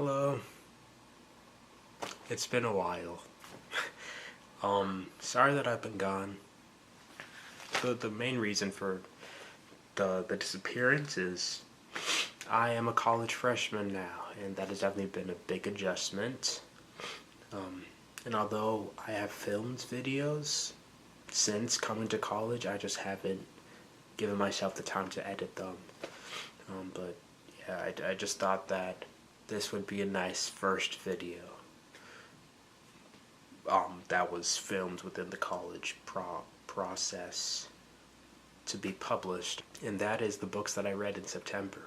Hello. It's been a while. Sorry that I've been gone. The main reason for the disappearance is I am a college freshman now, and that has definitely been a big adjustment. And although I have filmed videos since coming to college, I just haven't given myself the time to edit them. But yeah, I just thought that this would be a nice first video that was filmed within the college process to be published, and that is the books that I read in September.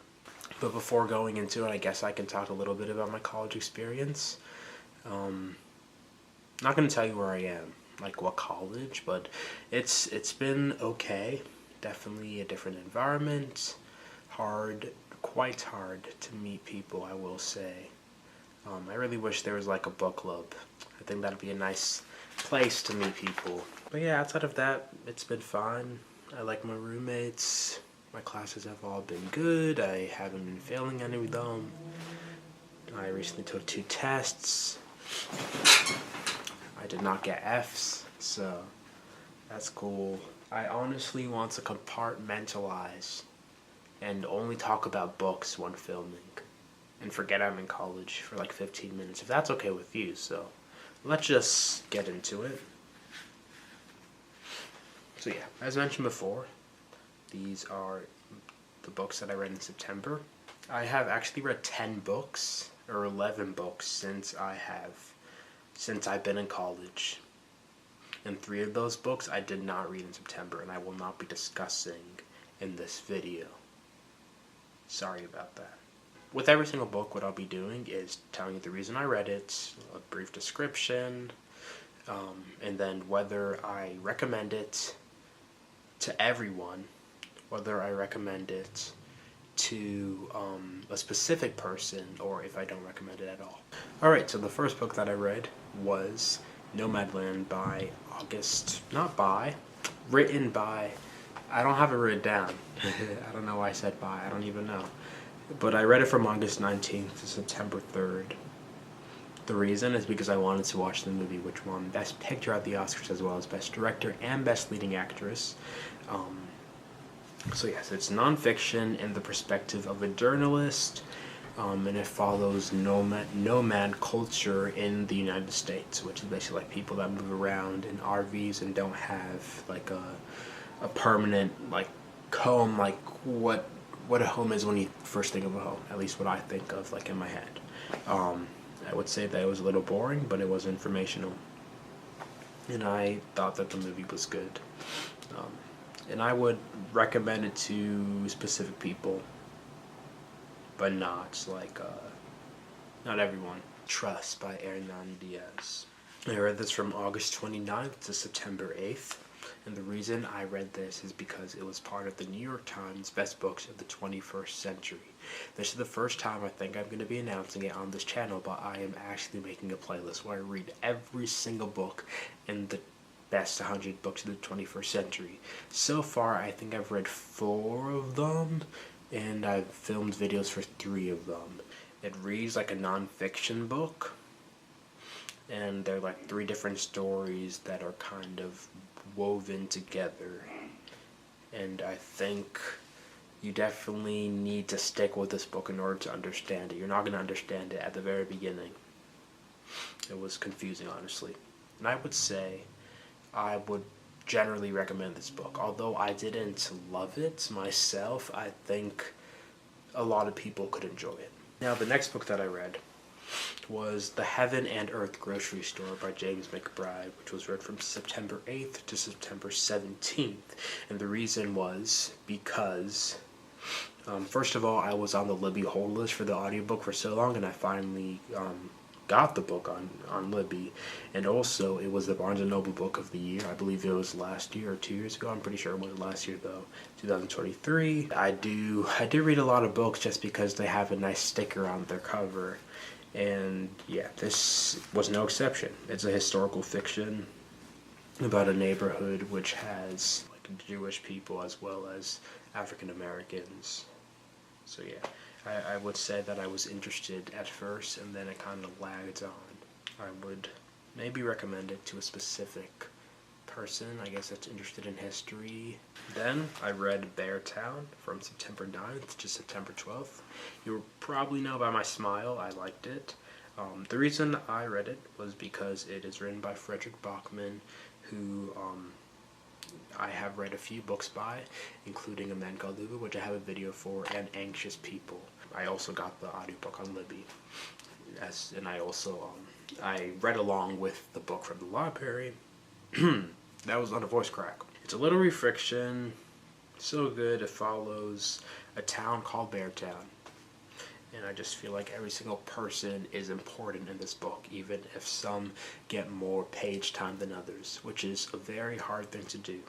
But before going into it, I guess I can talk a little bit about my college experience. Not going to tell you where I am, like what college, but it's been okay. Definitely a different environment. Quite hard to meet people, I will say. I really wish there was like a book club. I think that'd be a nice place to meet people. But yeah, outside of that, it's been fine. I like my roommates. My classes have all been good. I haven't been failing any of them. I recently took 2 tests. I did not get F's, so that's cool. I honestly want to compartmentalize and only talk about books when filming, and forget I'm in college for like 15 minutes, if that's okay with you. So let's just get into it. So yeah, as mentioned before, these are the books that I read in September. I have actually read 10 books or 11 books since I've been in college. And 3 of those books I did not read in September, and I will not be discussing in this video. Sorry about that. With every single book, what I'll be doing is telling you the reason I read it, a brief description, and then whether I recommend it to everyone, whether I recommend it to a specific person, or if I don't recommend it at all. Alright, so the first book that I read was Nomadland by written by, I don't have it written down. I don't know why I said by, I don't even know. But I read it from August 19th to September 3rd. The reason is because I wanted to watch the movie, which won Best Picture at the Oscars, as well as Best Director and Best Leading Actress. So yes, it's nonfiction in the perspective of a journalist, and it follows nomad culture in the United States, which is basically like people that move around in RVs and don't have like a permanent like home, like what a home is when you first think of a home, at least what I think of like in my head. I would say that it was a little boring, but it was informational, and I thought that the movie was good. And I would recommend it to specific people, but not everyone. Trust by Hernan Diaz. I read this from August 29th to September 8th. And the reason I read this is because it was part of the New York Times Best Books of the 21st Century. This is the first time I think I'm going to be announcing it on this channel, but I am actually making a playlist where I read every single book in the best 100 books of the 21st century. So far, I think I've read 4 of them, and I've filmed videos for 3 of them. It reads like a non-fiction book, and they're like 3 different stories that are kind of woven together, and I think you definitely need to stick with this book in order to understand it. You're not going to understand it at the very beginning. It was confusing, honestly. And I would say I would generally recommend this book. Although I didn't love it myself, I think a lot of people could enjoy it. Now, the next book that I read was The Heaven and Earth Grocery Store by James McBride, which was read from September 8th to September 17th. And the reason was because, first of all, I was on the Libby hold list for the audiobook for so long, and I finally got the book on Libby. And also, it was the Barnes & Noble Book of the Year. I believe it was last year or 2 years ago. I'm pretty sure it was last year, though. 2023. I do read a lot of books just because they have a nice sticker on their cover. And yeah, this was no exception. It's a historical fiction about a neighborhood which has like Jewish people as well as African Americans. So yeah, I would say that I was interested at first, and then it kind of lagged on. I would maybe recommend it to a specific person, I guess, that's interested in history. Then I read Beartown from September 9th to September 12th. You'll probably know by my smile, I liked it. The reason I read it was because it is written by Frederick Bachman, who I have read a few books by, including A Man Called Libby, which I have a video for, and Anxious People. I also got the audiobook on Libby. And I also I read along with the book from the library. That was on a voice crack. It's a literary fiction, so good. It follows a town called Beartown. And I just feel like every single person is important in this book, even if some get more page time than others, which is a very hard thing to do.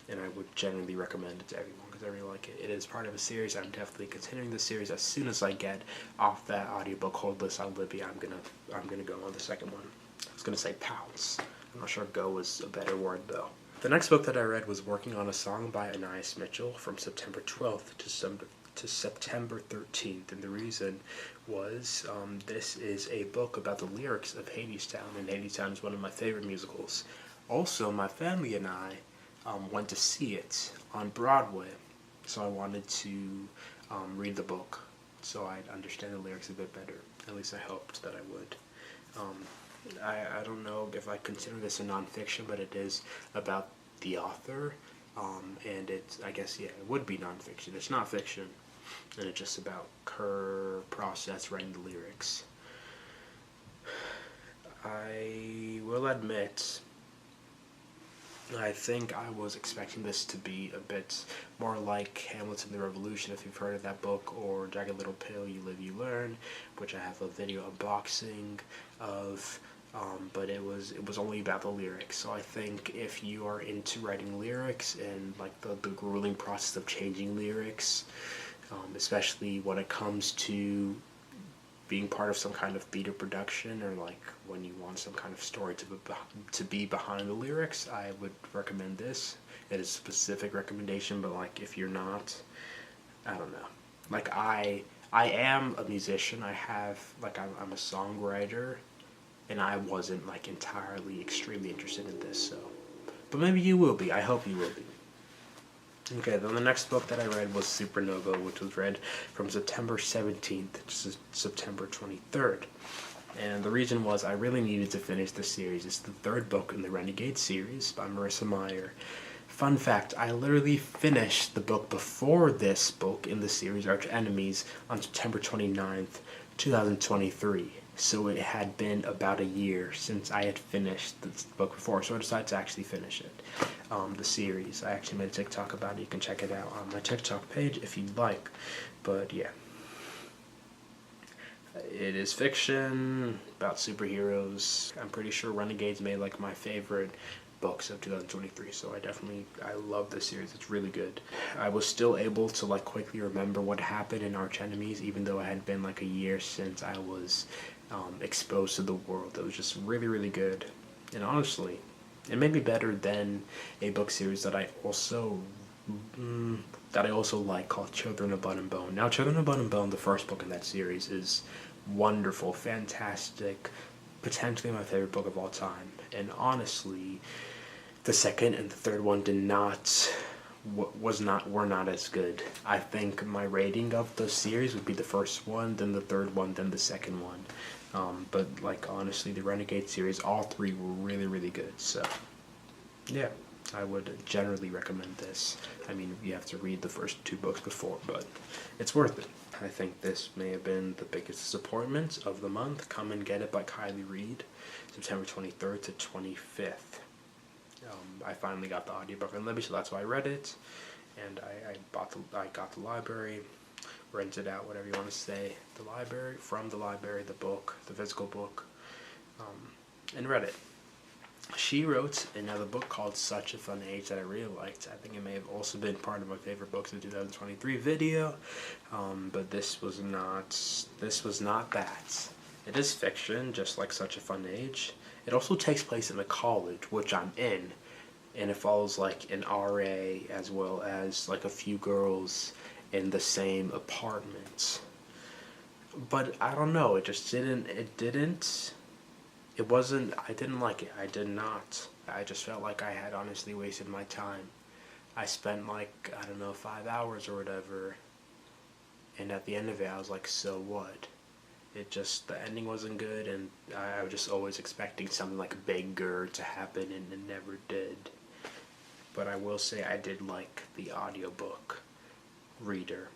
And I would generally recommend it to everyone because I really like it. It is part of a series. I'm definitely continuing the series. As soon as I get off that audiobook hold list on Libby, I'm gonna go on the second one. I was gonna say pounce. I'm not sure go is a better word though. The next book that I read was Working on a Song by Anais Mitchell from September 12th to September 13th, and the reason was this is a book about the lyrics of Hadestown, and Hadestown is one of my favorite musicals. Also, my family and I went to see it on Broadway, so I wanted to read the book so I'd understand the lyrics a bit better. At least I hoped that I would. I don't know if I consider this a nonfiction, but it is about the author, and it's, I guess, yeah, it would be nonfiction. It's not fiction, and it's just about her process writing the lyrics. I will admit, I think I was expecting this to be a bit more like Hamilton the Revolution, if you've heard of that book, or Jagged Little Pill, You Live, You Learn, which I have a video unboxing of, but it was only about the lyrics. So I think if you are into writing lyrics and like the grueling process of changing lyrics, especially when it comes to being part of some kind of theater production, or like when you want some kind of story to be behind the lyrics, I would recommend this. It is a specific recommendation, but like if you're not, I don't know. Like I am a musician. I'm a songwriter, and I wasn't like entirely extremely interested in this. So, but maybe you will be. I hope you will be. Okay, then the next book that I read was Supernova, which was read from September 17th to September 23rd. And the reason was I really needed to finish the series. It's the third book in the Renegade series by Marissa Meyer. Fun fact, I literally finished the book before this book in the series, Arch Enemies, on September 29th, 2023. So it had been about a year since I had finished the book before, so I decided to actually finish it. The series. I actually made a TikTok about it. You can check it out on my TikTok page if you'd like. But yeah. It is fiction about superheroes. I'm pretty sure Renegades made like my favorite books of 2023, so I love this series. It's really good. I was still able to like quickly remember what happened in Arch Enemies, even though it had been like a year since I was exposed to the world. It was just really, really good. And honestly, it made me better than a book series that I also like, called Children of Blood and Bone. Now, Children of Blood and Bone, the first book in that series, is wonderful, fantastic, potentially my favorite book of all time. And honestly, the second and the third one were not as good. I think my rating of the series would be the first one, then the third one, then the second one. But like honestly, the Renegade series, all three were really, really good. So yeah, I would generally recommend this. I mean, you have to read the first two books before, but it's worth it. I think this may have been the biggest disappointment of the month. Come and Get It by Kylie Reed, September 23rd to 25th. I finally got the audiobook on Libby, so that's why I read it. And I got the library, rented out, whatever you want to say, from the library, the book, the physical book, and read it. She wrote another book called Such a Fun Age that I really liked. I think it may have also been part of my favorite books of 2023 video, but this was not that. It is fiction, just like Such a Fun Age. It also takes place in a college, which I'm in, and it follows like an RA as well as like a few girls in the same apartment. But I don't know, it wasn't, I didn't like it. I did not. I just felt like I had honestly wasted my time. I spent like, I don't know, 5 hours or whatever, and at the end of it I was like, so what? It just, the ending wasn't good, and I was just always expecting something like bigger to happen, and it never did. But I will say I did like the audiobook reader.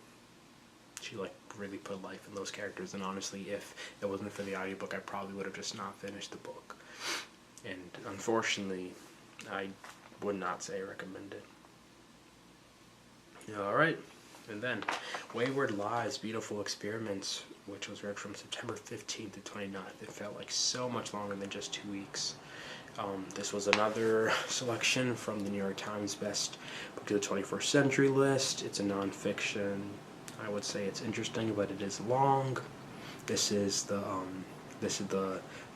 She like really put life in those characters, and honestly, if it wasn't for the audiobook, I probably would have just not finished the book. And unfortunately, I would not say recommend it. Alright, and then Wayward Lies, Beautiful Experiments, which was read from September 15th to 29th. It felt like so much longer than just 2 weeks. This was another selection from the New York Times Best Book of the 21st Century list. It's a nonfiction. I would say it's interesting, but it is long. This is the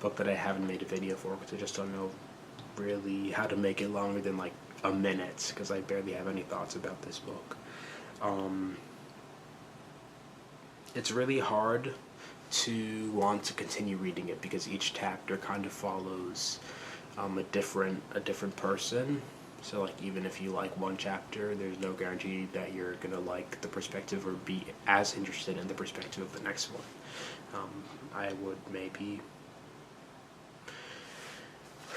book that I haven't made a video for, because I just don't know really how to make it longer than like a minute, because I barely have any thoughts about this book. It's really hard to want to continue reading it, because each chapter kind of follows a different person. So like, even if you like one chapter, there's no guarantee that you're gonna like the perspective or be as interested in the perspective of the next one. I would maybe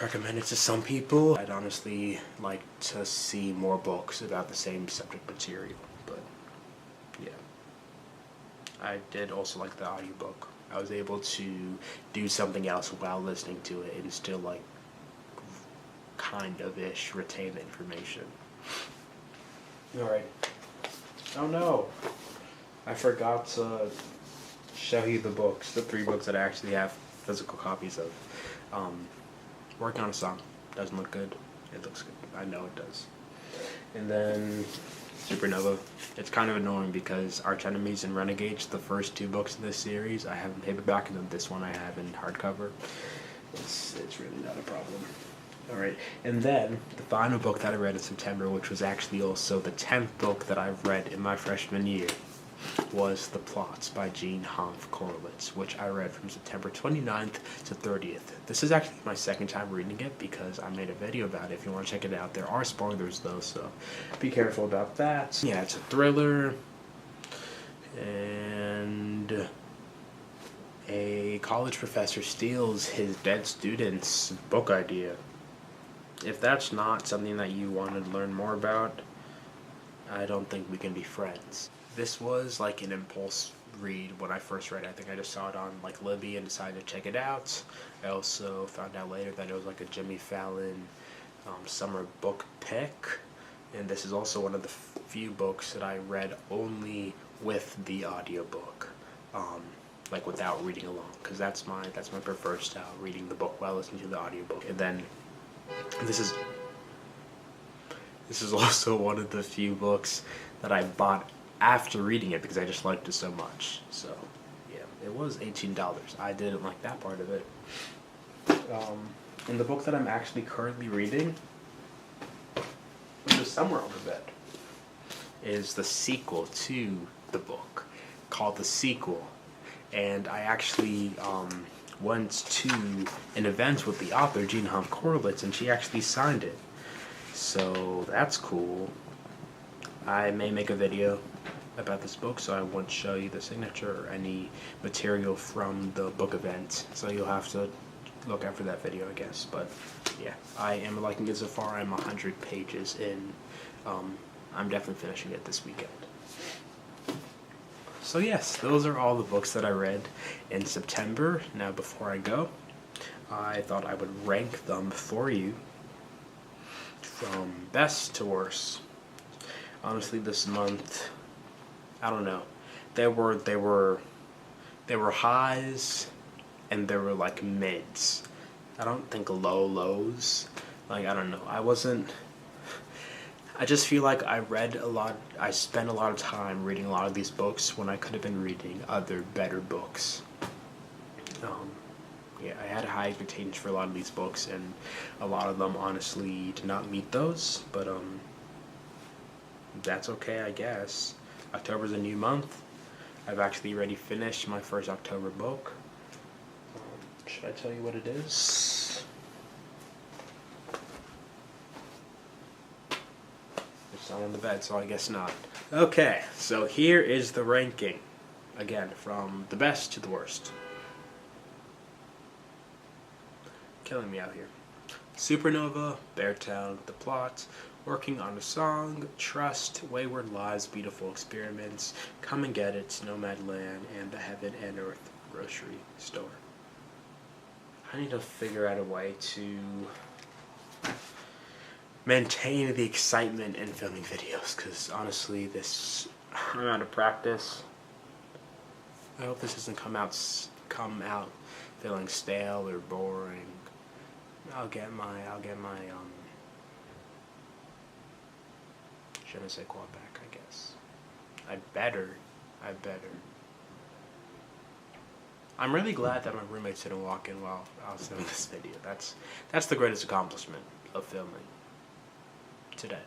recommend it to some people. I'd honestly like to see more books about the same subject material, but yeah. I did also like the audiobook. I was able to do something else while listening to it and still like kind of ish retain the information. Alright. Oh no! I forgot to show you the books, the 3 books that I actually have physical copies of. Working on a Song. Doesn't look good. It looks good. I know it does. And then Supernova. It's kind of annoying because Arch Enemies and Renegades, the first 2 books in this series, I have in paperback, and then this one I have in hardcover. It's really not a problem. Alright, and then the final book that I read in September, which was actually also the 10th book that I've read in my freshman year, was The Plots by Jean Hanff Korelitz, which I read from September 29th to 30th. This is actually my second time reading it, because I made a video about it. If you want to check it out, there are spoilers though, so be careful about that. Yeah, it's a thriller, and a college professor steals his dead student's book idea. If that's not something that you want to learn more about, I don't think we can be friends. This was like an impulse read when I first read it. I think I just saw it on like Libby and decided to check it out. I also found out later that it was like a Jimmy Fallon summer book pick, and this is also one of the few books that I read only with the audiobook, like without reading along, because that's my preferred style, reading the book while listening to the audiobook. And then this is also one of the few books that I bought after reading it, because I just liked it so much. So yeah, it was $18. I didn't like that part of it. And the book that I'm actually currently reading, which is somewhere on the bed, is the sequel to the book, called The Sequel. And I actually went to an event with the author, Jean Hanff Korelitz, and she actually signed it. So that's cool. I may make a video about this book, so I won't show you the signature or any material from the book event, so you'll have to look out for that video, I guess. But yeah, I am liking it so far. I'm 100 pages in. I'm definitely finishing it this weekend. So yes, those are all the books that I read in September. Now before I go, I thought I would rank them for you from best to worst. Honestly, this month, I don't know. There were highs and there were like mids. I don't think lows. Like, I don't know. I just feel like I spent a lot of time reading a lot of these books when I could have been reading other better books. Yeah, I had high expectations for a lot of these books, and a lot of them honestly did not meet those, but that's okay, I guess. October's a new month. I've actually already finished my first October book. Should I tell you what it is? It's not on the bed, so I guess not. Okay, so here is the ranking. Again, from the best to the worst. Killing me out here. Supernova, Beartown, The Plot, Working on a Song, Trust, Wayward Lives, Beautiful Experiments, Come and Get It, Nomadland, and The Heaven and Earth Grocery Store. I need to figure out a way to maintain the excitement in filming videos, because honestly, I'm out of practice. I hope this doesn't come out feeling stale or boring. I'll get my je ne sais quoi back, I guess. I better. I'm really glad that my roommates didn't walk in while I was filming this video. That's the greatest accomplishment of filming today.